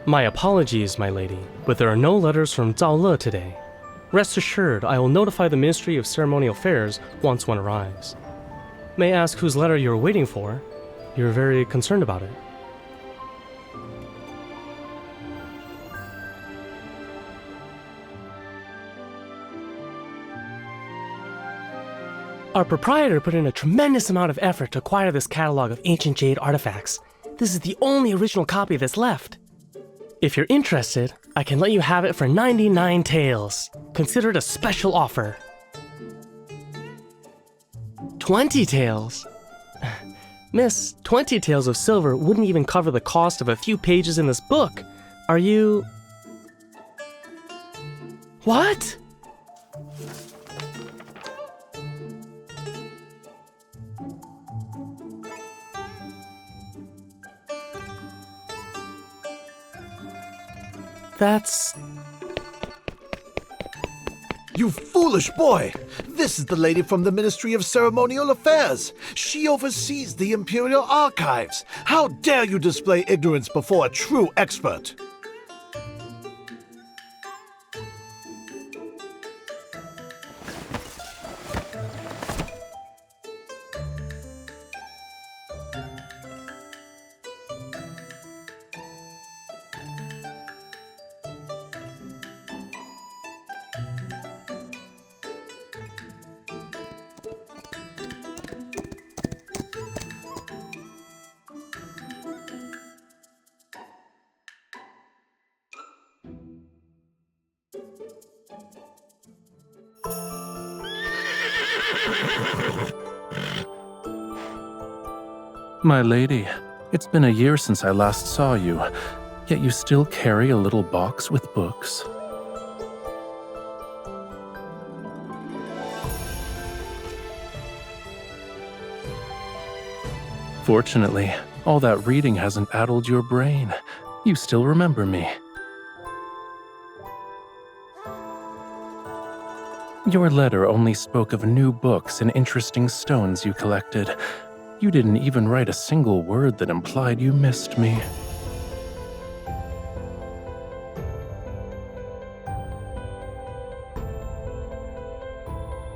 My apologies, my lady, but there are no letters from Zhao Le today. Rest assured, I will notify the Ministry of Ceremonial Affairs once one arrives. May I ask whose letter you're waiting for? You're very concerned about it. Our proprietor put in a tremendous amount of effort to acquire this catalog of ancient jade artifacts. This is the only original copy that's left. If you're interested, I can let you have it for 99 taels. Consider it a special offer. 20 taels? Miss, 20 taels of silver wouldn't even cover the cost of a few pages in this book. Are you... What? That's... You foolish boy! This is the lady from the Ministry of Ceremonial Affairs. She oversees the Imperial Archives. How dare you display ignorance before a true expert? My lady, it's been a year since I last saw you, yet you still carry a little box with books. Fortunately, all that reading hasn't addled your brain. You still remember me. Your letter only spoke of new books and interesting stones you collected. You didn't even write a single word that implied you missed me.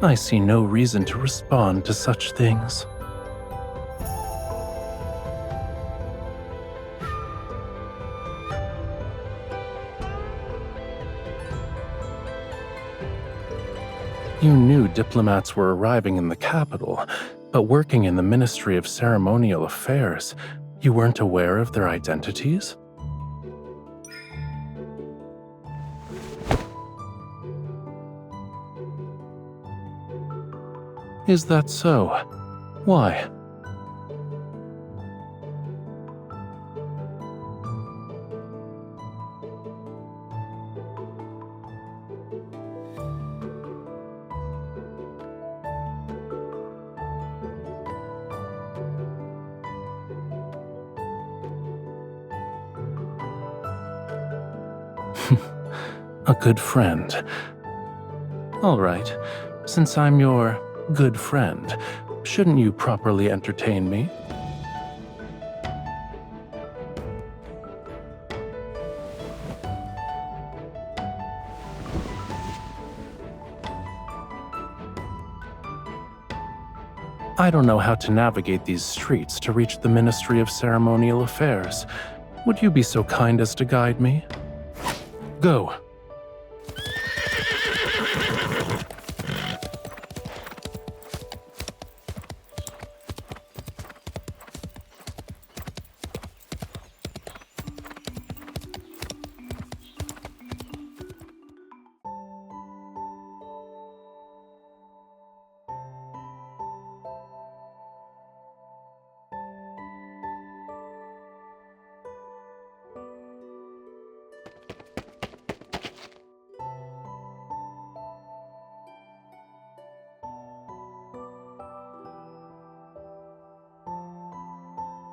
I see no reason to respond to such things. You knew diplomats were arriving in the capital, but working in the Ministry of Ceremonial Affairs, you weren't aware of their identities? Is that so? Why? A good friend. All right, since I'm your good friend, shouldn't you properly entertain me? I don't know how to navigate these streets to reach the Ministry of Ceremonial Affairs. Would you be so kind as to guide me? Go.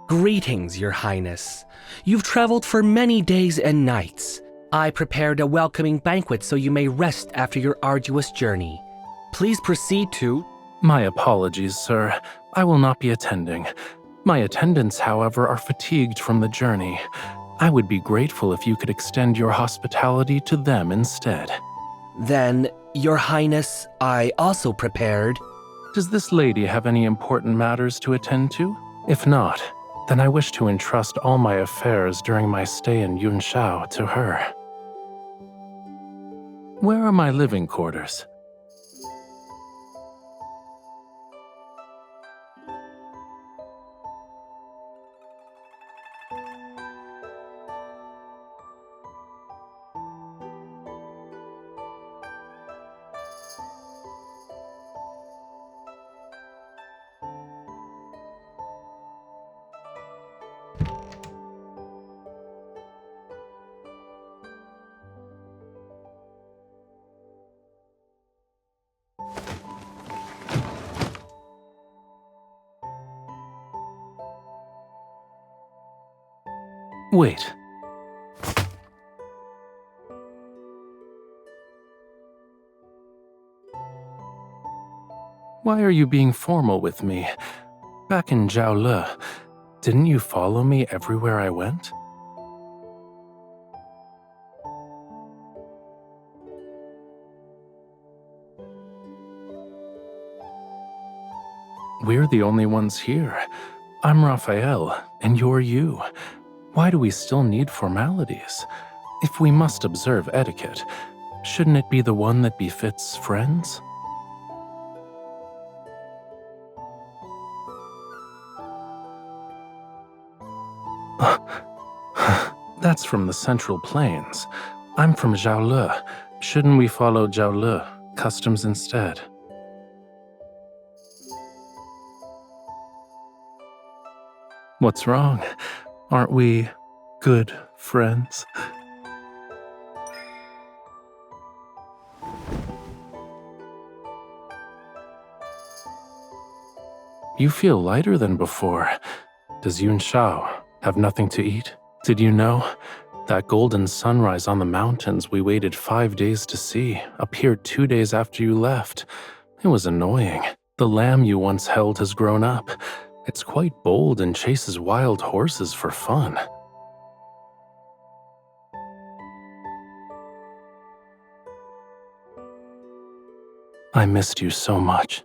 Greetings, Your Highness. You've traveled for many days and nights. I prepared a welcoming banquet so you may rest after your arduous journey. Please proceed to... My apologies, sir. I will not be attending. My attendants, however, are fatigued from the journey. I would be grateful if you could extend your hospitality to them instead. Then, Your Highness, I also prepared. Does this lady have any important matters to attend to? If not, then I wish to entrust all my affairs during my stay in Yunshao to her. Where are my living quarters? Wait. Why are you being formal with me? Back in Zhaole, didn't you follow me everywhere I went? We're the only ones here. I'm Raphael, and you're you. Why do we still need formalities? If we must observe etiquette, shouldn't it be the one that befits friends? That's from the Central Plains. I'm from Zhaole. Shouldn't we follow Zhaole customs instead? What's wrong? Aren't we good friends? You feel lighter than before. Does Yunshao have nothing to eat? Did you know? That golden sunrise on the mountains we waited 5 days to see appeared 2 days after you left. It was annoying. The lamb you once held has grown up. It's quite bold and chases wild horses for fun. I missed you so much.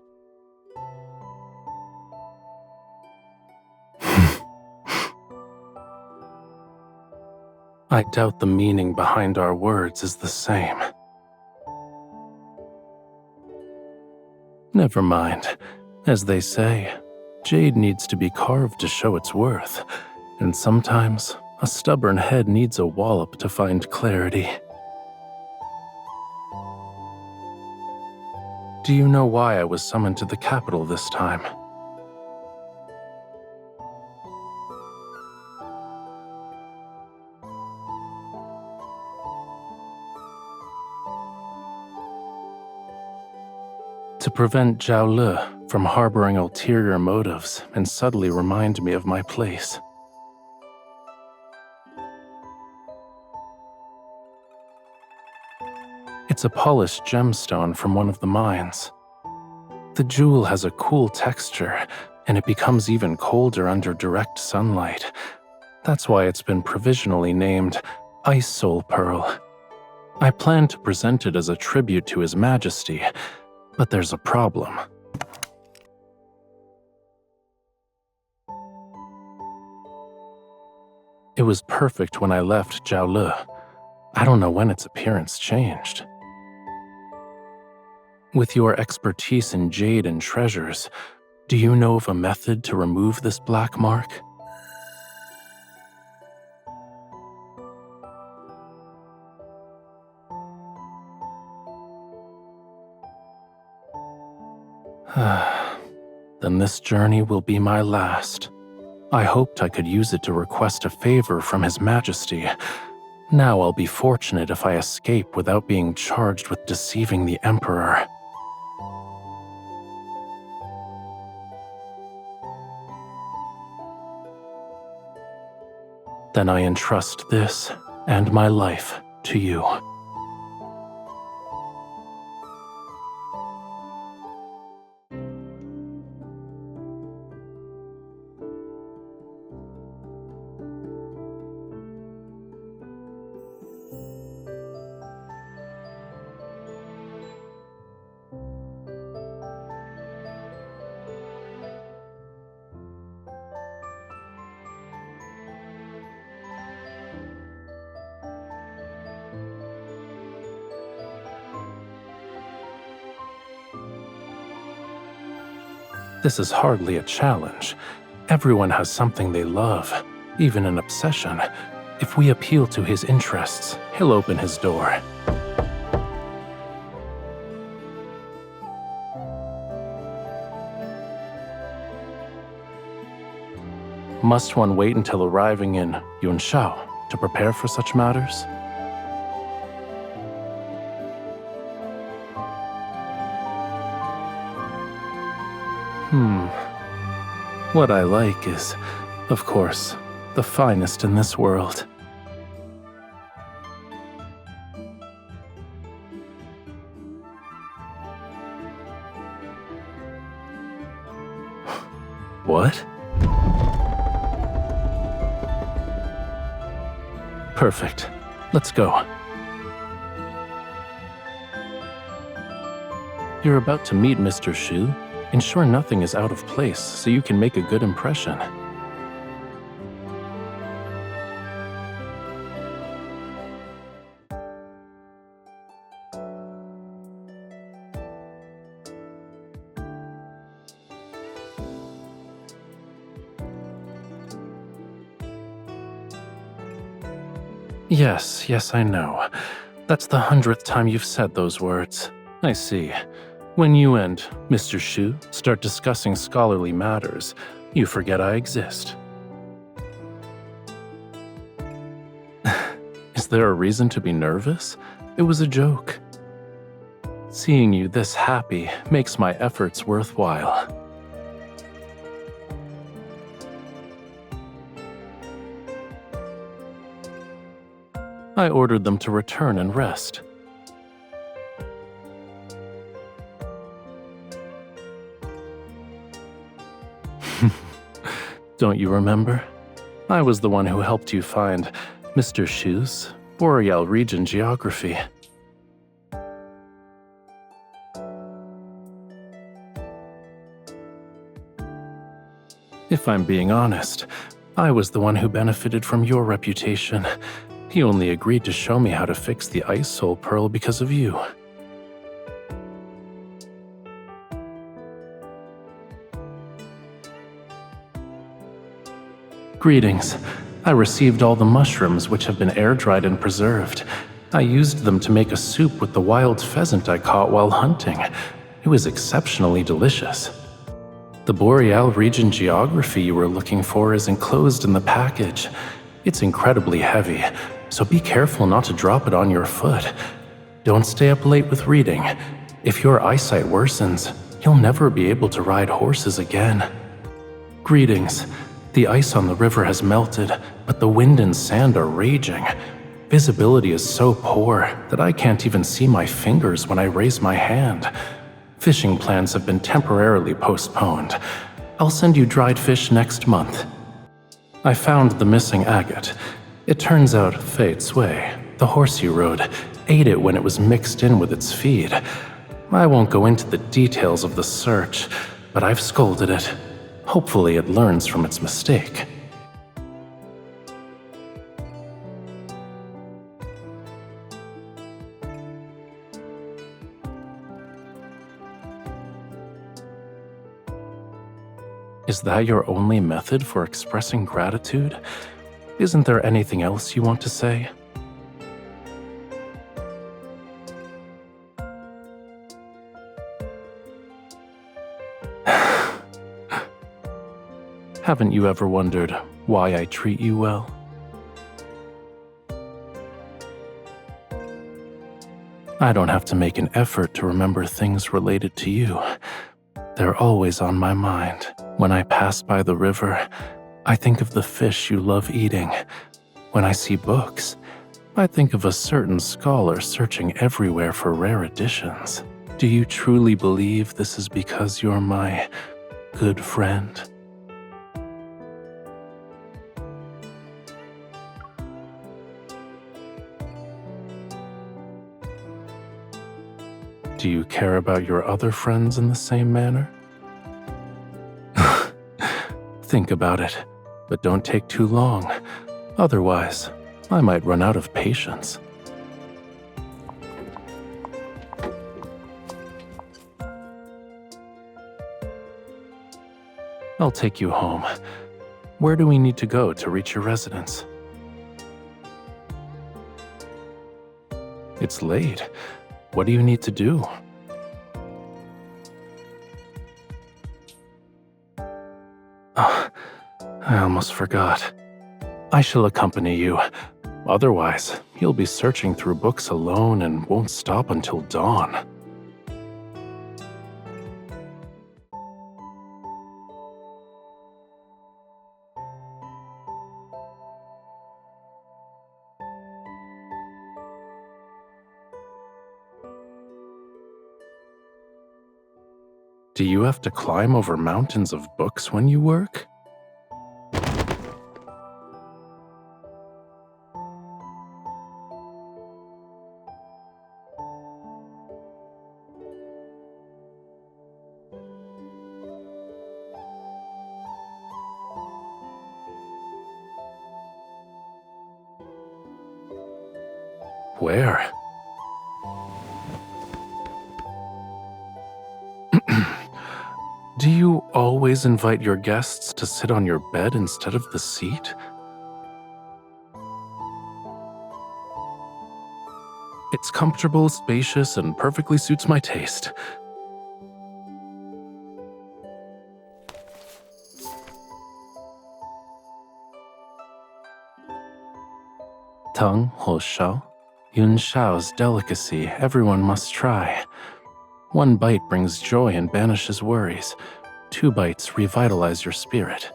I doubt the meaning behind our words is the same. Never mind. As they say, jade needs to be carved to show its worth, and sometimes a stubborn head needs a wallop to find clarity. Do you know why I was summoned to the capital this time? To prevent Zhaole from harboring ulterior motives and subtly remind me of my place. It's a polished gemstone from one of the mines. The jewel has a cool texture, and it becomes even colder under direct sunlight. That's why it's been provisionally named Ice Soul Pearl. I plan to present it as a tribute to His Majesty, but there's a problem. It was perfect when I left Zhaole. I don't know when its appearance changed. With your expertise in jade and treasures, do you know of a method to remove this black mark? Then this journey will be my last. I hoped I could use it to request a favor from His Majesty. Now I'll be fortunate if I escape without being charged with deceiving the Emperor. Then I entrust this and my life to you. This is hardly a challenge. Everyone has something they love, even an obsession. If we appeal to his interests, he'll open his door. Must one wait until arriving in Yunshao to prepare for such matters? What I like is, of course, the finest in this world. What? Perfect. Let's go. You're about to meet Mr. Shu. Ensure nothing is out of place so you can make a good impression. Yes, I know. That's the 100th time you've said those words. I see. When you and Mr. Shu start discussing scholarly matters, you forget I exist. Is there a reason to be nervous? It was a joke. Seeing you this happy makes my efforts worthwhile. I ordered them to return and rest. Don't you remember? I was the one who helped you find Mr. Shu's Boreal region geography. If I'm being honest, I was the one who benefited from your reputation. He only agreed to show me how to fix the Ice Soul Pearl because of you. Greetings. I received all the mushrooms which have been air-dried and preserved. I used them to make a soup with the wild pheasant I caught while hunting. It was exceptionally delicious. The Boreal region geography you were looking for is enclosed in the package. It's incredibly heavy, so be careful not to drop it on your foot. Don't stay up late with reading. If your eyesight worsens, you'll never be able to ride horses again. Greetings. The ice on the river has melted, but the wind and sand are raging. Visibility is so poor that I can't even see my fingers when I raise my hand. Fishing plans have been temporarily postponed. I'll send you dried fish next month. I found the missing agate. It turns out Fei Cui, the horse you rode, ate it when it was mixed in with its feed. I won't go into the details of the search, but I've scolded it. Hopefully it learns from its mistake. Is that your only method for expressing gratitude? Isn't there anything else you want to say? Haven't you ever wondered why I treat you well? I don't have to make an effort to remember things related to you. They're always on my mind. When I pass by the river, I think of the fish you love eating. When I see books, I think of a certain scholar searching everywhere for rare editions. Do you truly believe this is because you're my good friend? Do you care about your other friends in the same manner? Think about it, but don't take too long. Otherwise, I might run out of patience. I'll take you home. Where do we need to go to reach your residence? It's late. What do you need to do? Oh, I almost forgot. I shall accompany you. Otherwise, you'll be searching through books alone and won't stop until dawn. Do you have to climb over mountains of books when you work? Where? Do you always invite your guests to sit on your bed instead of the seat? It's comfortable, spacious, and perfectly suits my taste. Tongue Ho Shao, Yun Shao's delicacy everyone must try. 1 bite brings joy and banishes worries. 2 bites revitalize your spirit.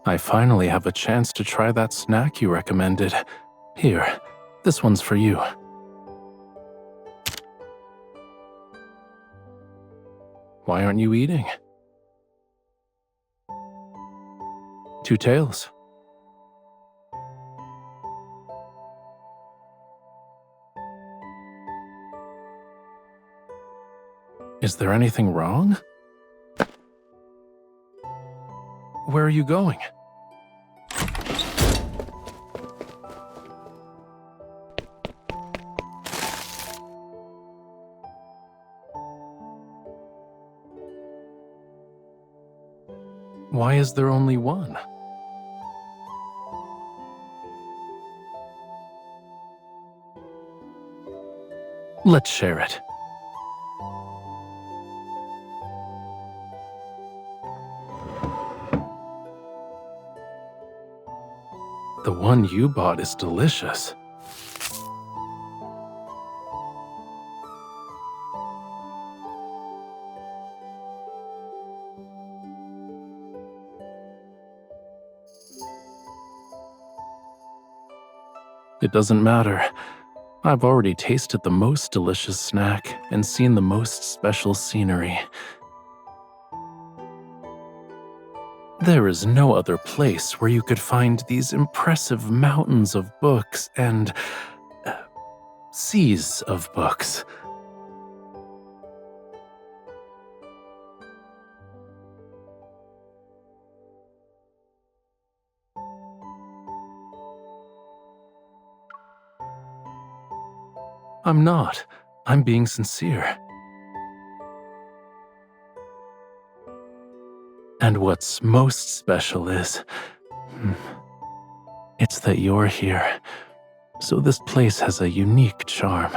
I finally have a chance to try that snack you recommended. Here, this one's for you. Why aren't you eating? 2 tails. Is there anything wrong? Where are you going? Why is there only one? Let's share it. The one you bought is delicious. It doesn't matter. I've already tasted the most delicious snack and seen the most special scenery. There is no other place where you could find these impressive mountains of books and seas of books. I'm not. I'm being sincere. And what's most special is, it's that you're here. So this place has a unique charm.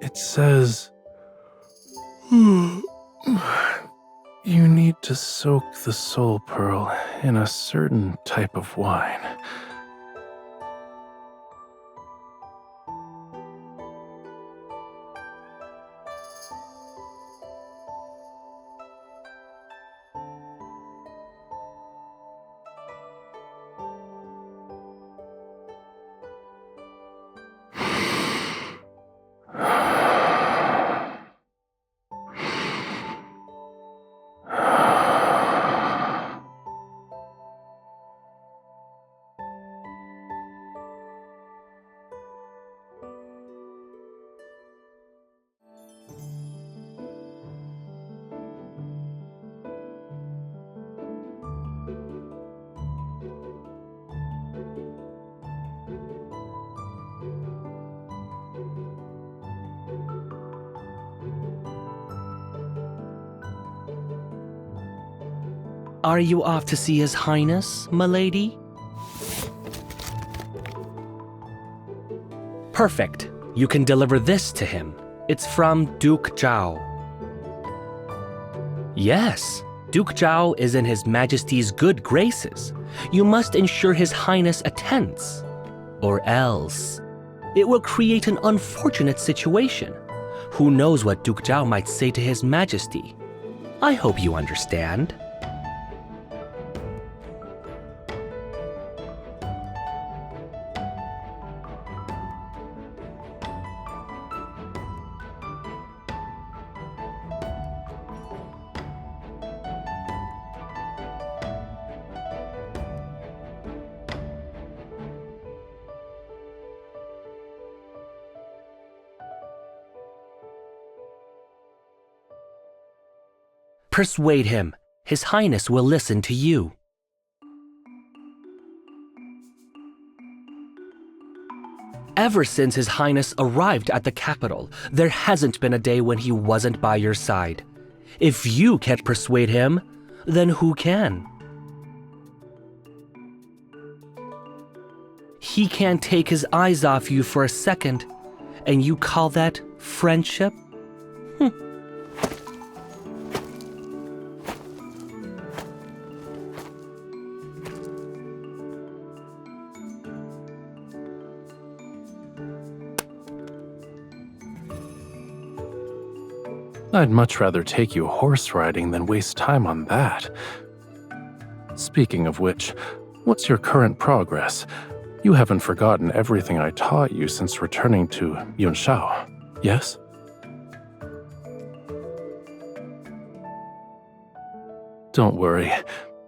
It says, you need to soak the soul pearl in a certain type of wine. Are you off to see His Highness, milady? Perfect. You can deliver this to him. It's from Duke Zhao. Yes, Duke Zhao is in His Majesty's good graces. You must ensure His Highness attends. Or else, it will create an unfortunate situation. Who knows what Duke Zhao might say to His Majesty? I hope you understand. Persuade him. His Highness will listen to you. Ever since His Highness arrived at the capital, there hasn't been a day when he wasn't by your side. If you can't persuade him, then who can? He can't take his eyes off you for a second, and you call that friendship? I'd much rather take you horse riding than waste time on that. Speaking of which, what's your current progress? You haven't forgotten everything I taught you since returning to Yunshao, yes? Don't worry,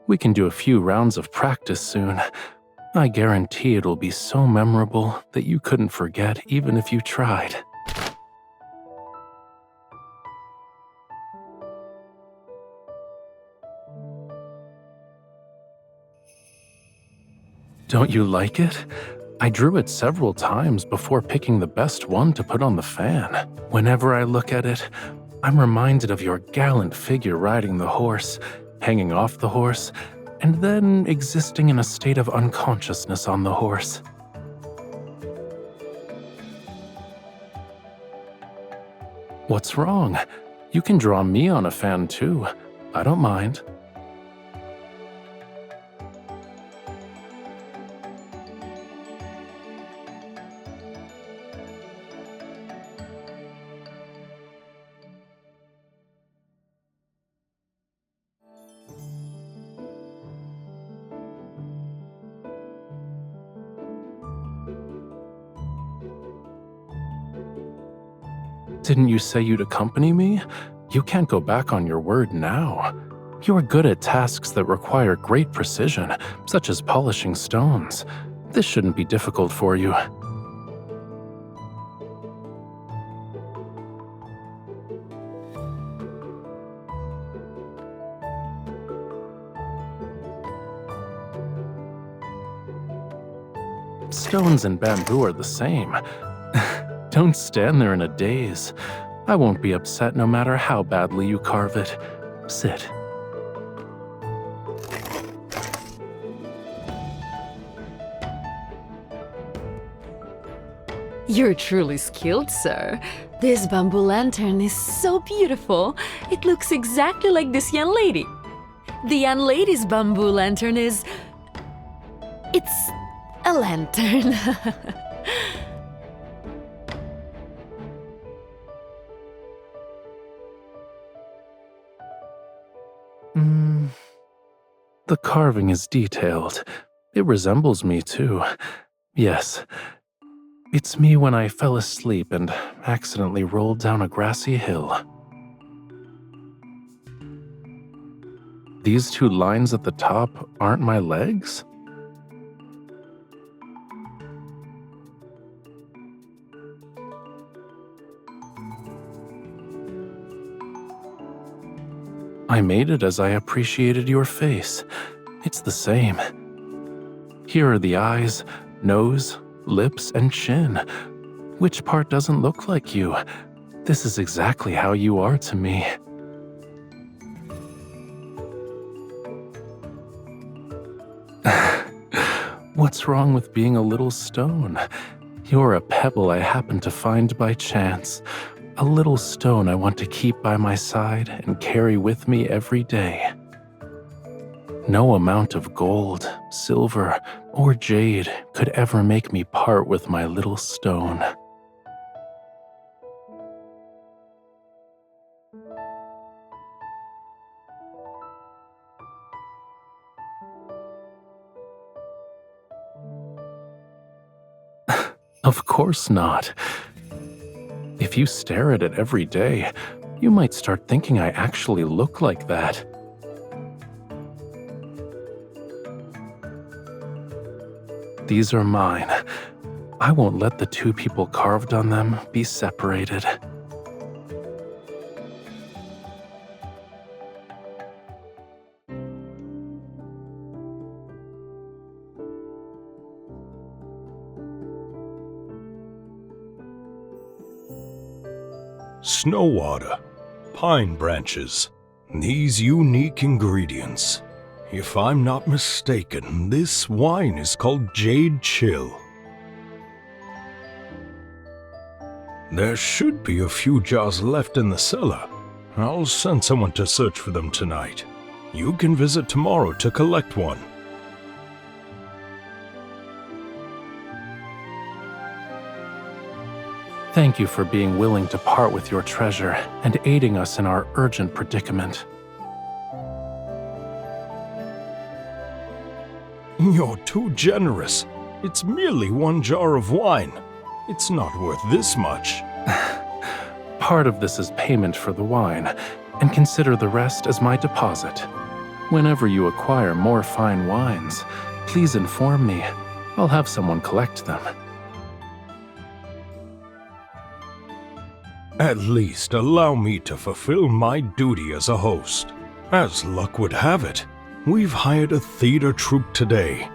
we can do a few rounds of practice soon. I guarantee it'll be so memorable that you couldn't forget even if you tried. Don't you like it? I drew it several times before picking the best one to put on the fan. Whenever I look at it, I'm reminded of your gallant figure riding the horse, hanging off the horse, and then existing in a state of unconsciousness on the horse. What's wrong? You can draw me on a fan too. I don't mind. Didn't you say you'd accompany me? You can't go back on your word now. You are good at tasks that require great precision, such as polishing stones. This shouldn't be difficult for you. Stones and bamboo are the same. Don't stand there in a daze. I won't be upset no matter how badly you carve it. Sit. You're truly skilled, sir. This bamboo lantern is so beautiful. It looks exactly like this young lady. The young lady's bamboo lantern is... It's a lantern. The carving is detailed. It resembles me too. Yes. It's me when I fell asleep and accidentally rolled down a grassy hill. These two lines at the top aren't my legs? I made it as I appreciated your face. It's the same. Here are the eyes, nose, lips, and chin. Which part doesn't look like you? This is exactly how you are to me. What's wrong with being a little stone? You're a pebble I happened to find by chance. A little stone I want to keep by my side and carry with me every day. No amount of gold, silver, or jade could ever make me part with my little stone. Of course not. If you stare at it every day, you might start thinking I actually look like that. These are mine. I won't let the two people carved on them be separated. Snow water, pine branches, these unique ingredients. If I'm not mistaken, this wine is called Jade Chill. There should be a few jars left in the cellar. I'll send someone to search for them tonight. You can visit tomorrow to collect one. Thank you for being willing to part with your treasure and aiding us in our urgent predicament. You're too generous. It's merely one jar of wine. It's not worth this much. Part of this is payment for the wine, and consider the rest as my deposit. Whenever you acquire more fine wines, please inform me. I'll have someone collect them. At least allow me to fulfill my duty as a host. As luck would have it, we've hired a theater troupe today.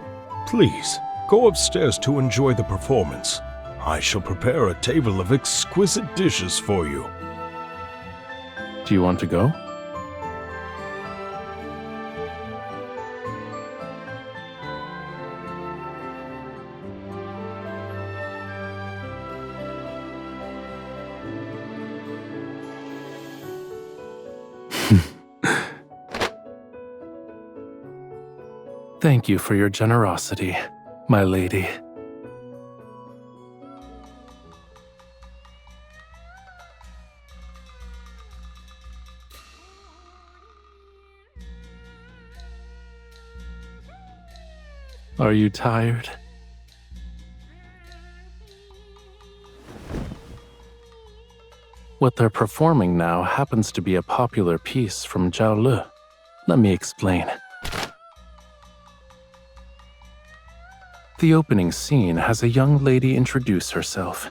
Please, go upstairs to enjoy the performance. I shall prepare a table of exquisite dishes for you. Do you want to go? Thank you for your generosity, my lady. Are you tired? What they're performing now happens to be a popular piece from Zhao Le. Let me explain. The opening scene has a young lady introduce herself.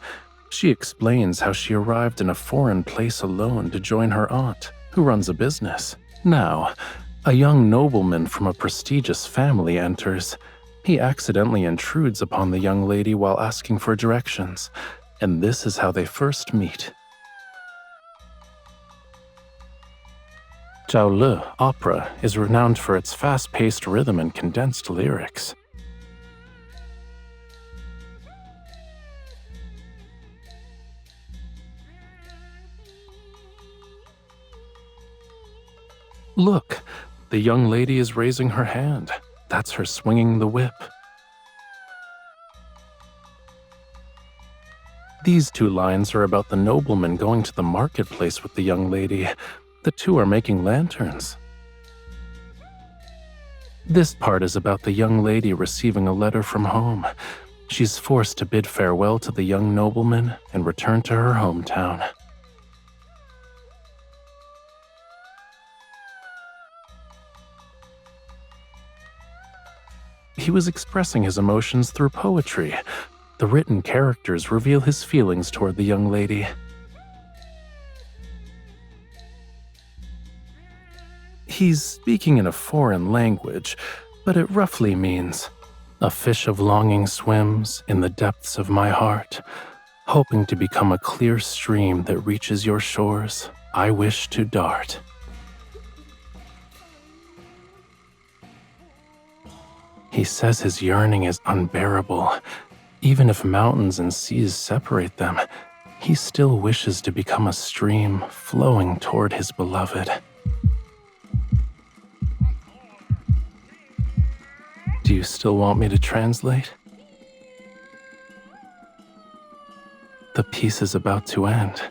She explains how she arrived in a foreign place alone to join her aunt, who runs a business. Now, a young nobleman from a prestigious family enters. He accidentally intrudes upon the young lady while asking for directions, and this is how they first meet. Zhao Le opera is renowned for its fast-paced rhythm and condensed lyrics. Look, the young lady is raising her hand. That's her swinging the whip. These two lines are about the nobleman going to the marketplace with the young lady. The two are making lanterns. This part is about the young lady receiving a letter from home. She's forced to bid farewell to the young nobleman and return to her hometown. He was expressing his emotions through poetry. The written characters reveal his feelings toward the young lady. He's speaking in a foreign language, but it roughly means, "A fish of longing swims in the depths of my heart, hoping to become a clear stream that reaches your shores. I wish to dart." He says his yearning is unbearable. Even if mountains and seas separate them, he still wishes to become a stream flowing toward his beloved. Do you still want me to translate? The piece is about to end,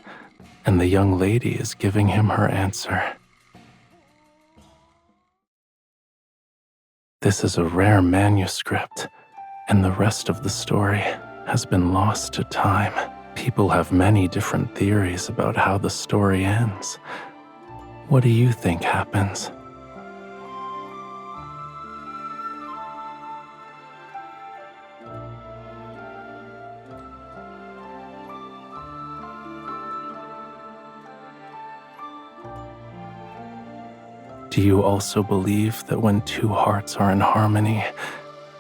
and the young lady is giving him her answer. This is a rare manuscript, and the rest of the story has been lost to time. People have many different theories about how the story ends. What do you think happens? Do you also believe that when two hearts are in harmony,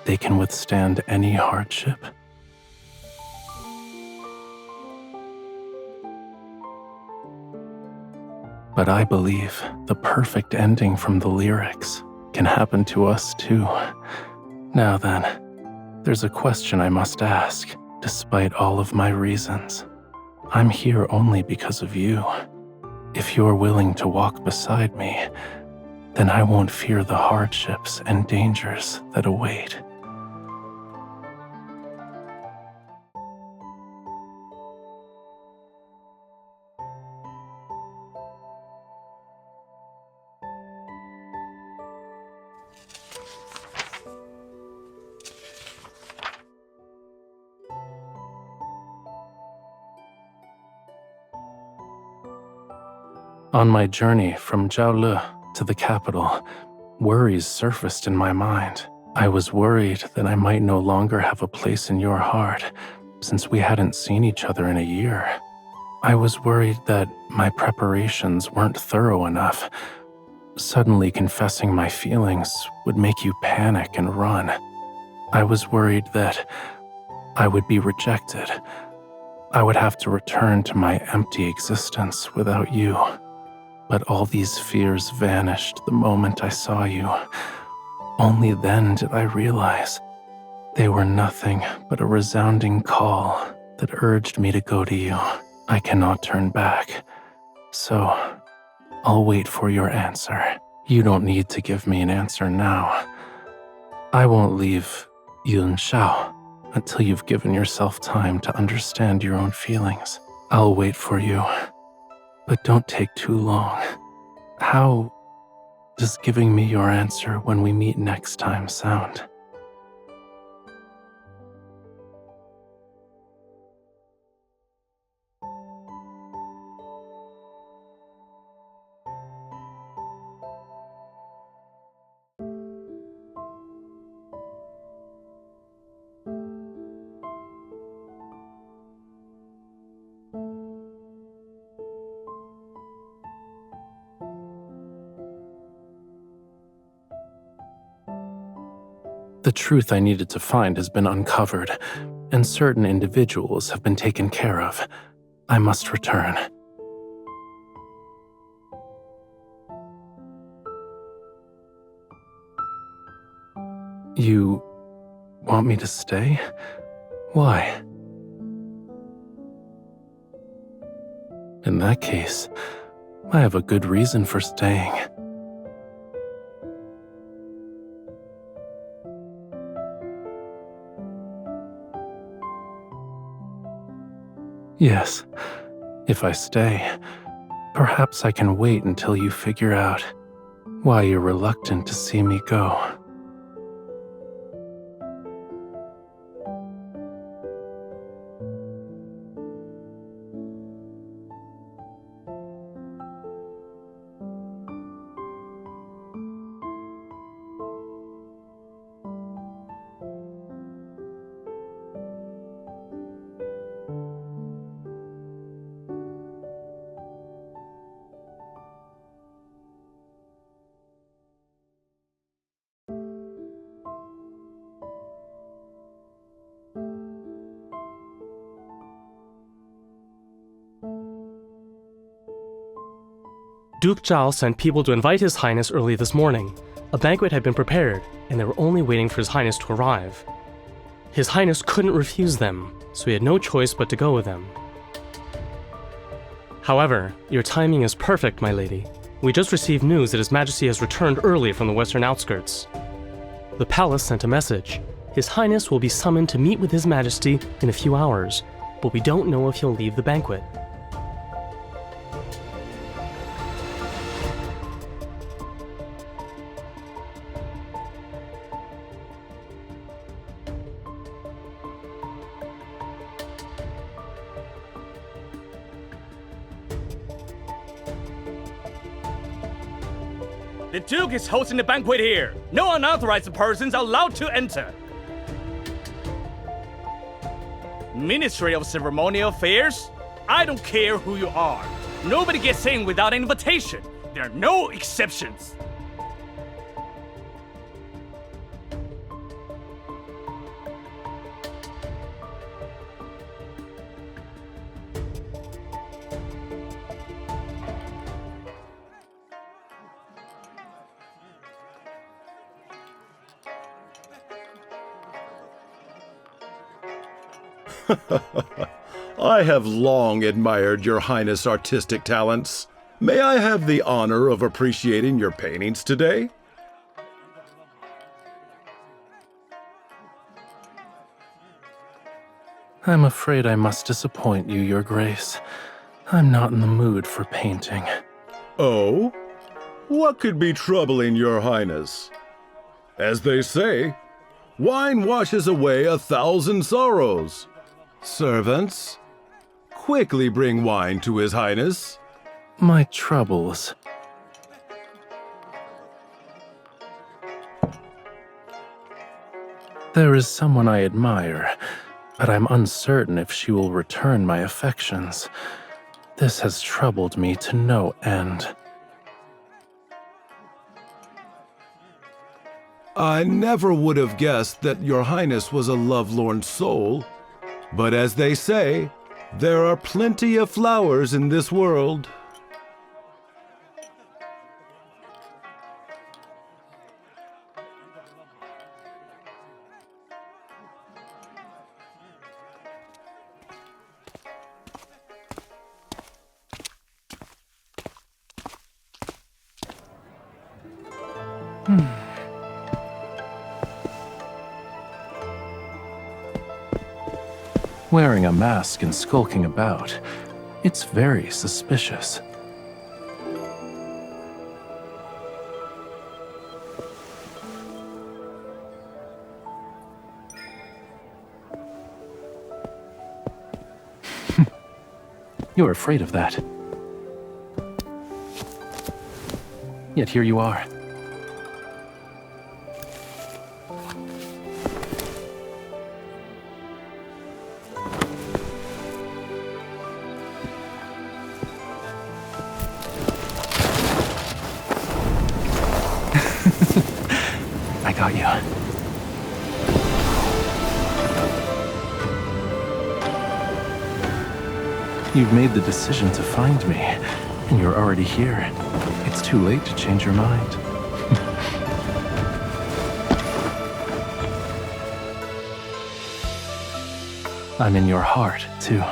they can withstand any hardship? But I believe the perfect ending from the lyrics can happen to us too. Now then, there's a question I must ask, despite all of my reasons. I'm here only because of you. If you're willing to walk beside me, then I won't fear the hardships and dangers that await. On my journey from Jiaolu to the capital, worries surfaced in my mind. I was worried that I might no longer have a place in your heart, since we hadn't seen each other in a year. I was worried that my preparations weren't thorough enough. Suddenly confessing my feelings would make you panic and run. I was worried that I would be rejected. I would have to return to my empty existence without you. But all these fears vanished the moment I saw you. Only then did I realize they were nothing but a resounding call that urged me to go to you. I cannot turn back, so I'll wait for your answer. You don't need to give me an answer now. I won't leave Yun Shao until you've given yourself time to understand your own feelings. I'll wait for you, but don't take too long. How does giving me your answer when we meet next time sound? The truth I needed to find has been uncovered, and certain individuals have been taken care of. I must return. You want me to stay? Why? In that case, I have a good reason for staying. Yes, if I stay, perhaps I can wait until you figure out why you're reluctant to see me go. Duke Zhao sent people to invite His Highness early this morning. A banquet had been prepared, and they were only waiting for His Highness to arrive. His Highness couldn't refuse them, so he had no choice but to go with them. However, your timing is perfect, my lady. We just received news that His Majesty has returned early from the western outskirts. The palace sent a message. His Highness will be summoned to meet with His Majesty in a few hours, but we don't know if he'll leave the banquet. The Duke is hosting the banquet here. No unauthorized persons are allowed to enter. Ministry of Ceremonial Affairs? I don't care who you are. Nobody gets in without an invitation. There are no exceptions. I have long admired your Highness' artistic talents. May I have the honor of appreciating your paintings today? I'm afraid I must disappoint you, Your Grace. I'm not in the mood for painting. Oh? What could be troubling your Highness? As they say, wine washes away 1,000 sorrows. Servants, quickly bring wine to His Highness. My troubles. There is someone I admire, but I'm uncertain if she will return my affections. This has troubled me to no end. I never would have guessed that your Highness was a lovelorn soul. But as they say, there are plenty of flowers in this world. Wearing a mask and skulking about, it's very suspicious. You're afraid of that. Yet here you are. I got you. You've made the decision to find me, and you're already here. It's too late to change your mind. I'm in your heart, too.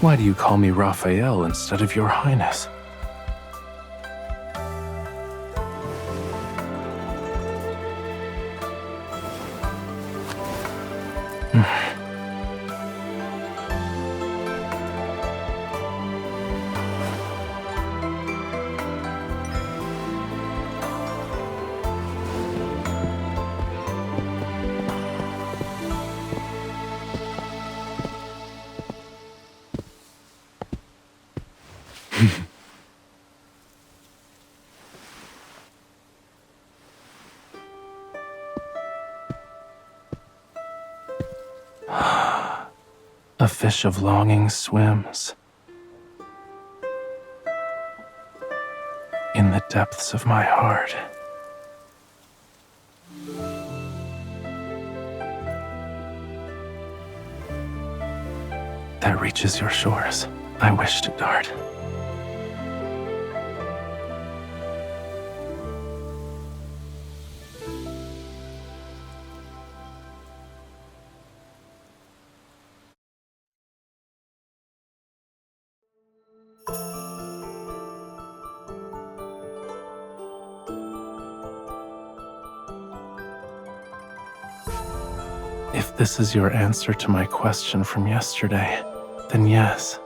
Why do you call me Raphael instead of Your Highness? A fish of longing swims in the depths of my heart. That reaches your shores. I wish to dart. If this is your answer to my question from yesterday, then yes,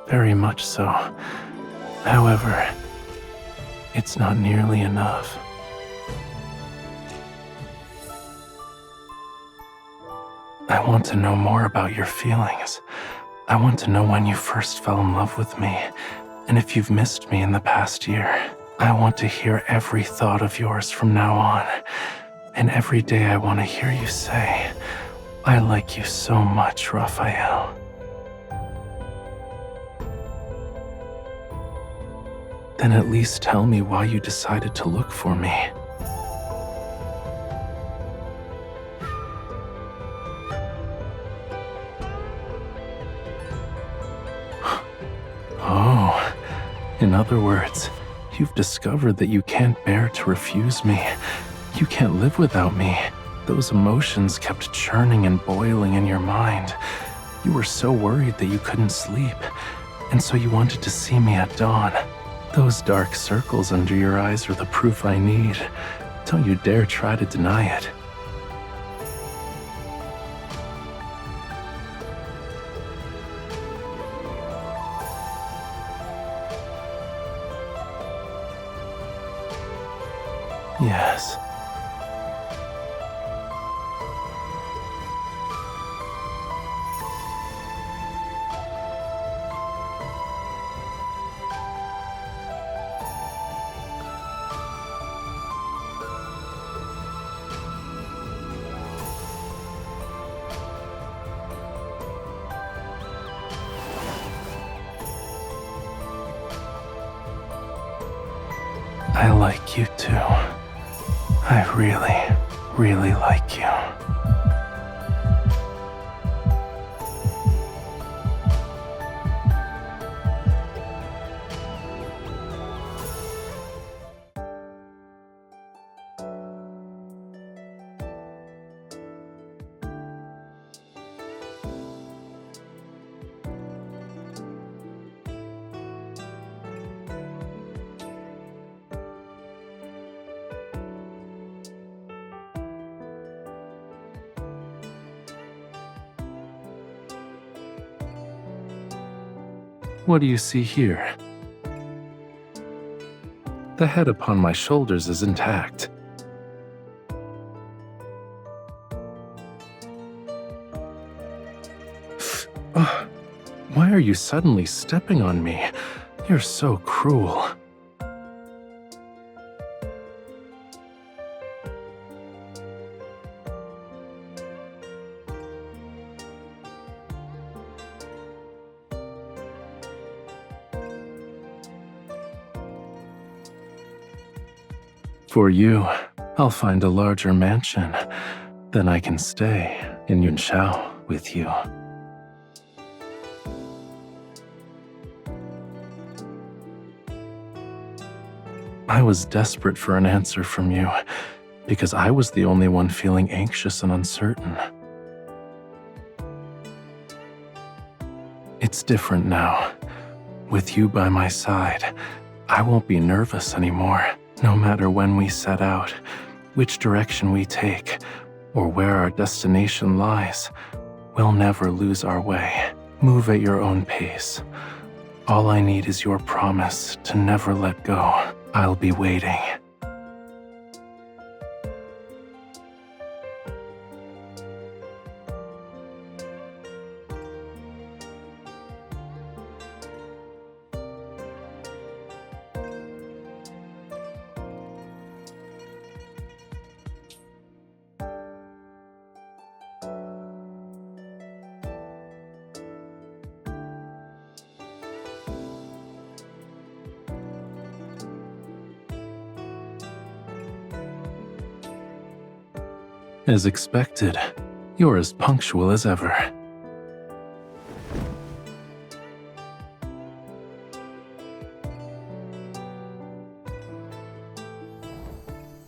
very much so. However, it's not nearly enough. I want to know more about your feelings. I want to know when you first fell in love with me, and if you've missed me in the past year. I want to hear every thought of yours from now on, and every day I want to hear you say, I like you so much, Raphael. Then at least tell me why you decided to look for me. Oh, in other words, you've discovered that you can't bear to refuse me. You can't live without me. Those emotions kept churning and boiling in your mind. You were so worried that you couldn't sleep, and so you wanted to see me at dawn. Those dark circles under your eyes are the proof I need. Don't you dare try to deny it. Yes. I like you too. I really, really like you. What do you see here? The head upon my shoulders is intact. Why are you suddenly stepping on me? You're so cruel. For you, I'll find a larger mansion. Then I can stay in Yunshao with you. I was desperate for an answer from you, because I was the only one feeling anxious and uncertain. It's different now. With you by my side, I won't be nervous anymore. No matter when we set out, which direction we take, or where our destination lies, we'll never lose our way. Move at your own pace. All I need is your promise to never let go. I'll be waiting. As expected, you're as punctual as ever.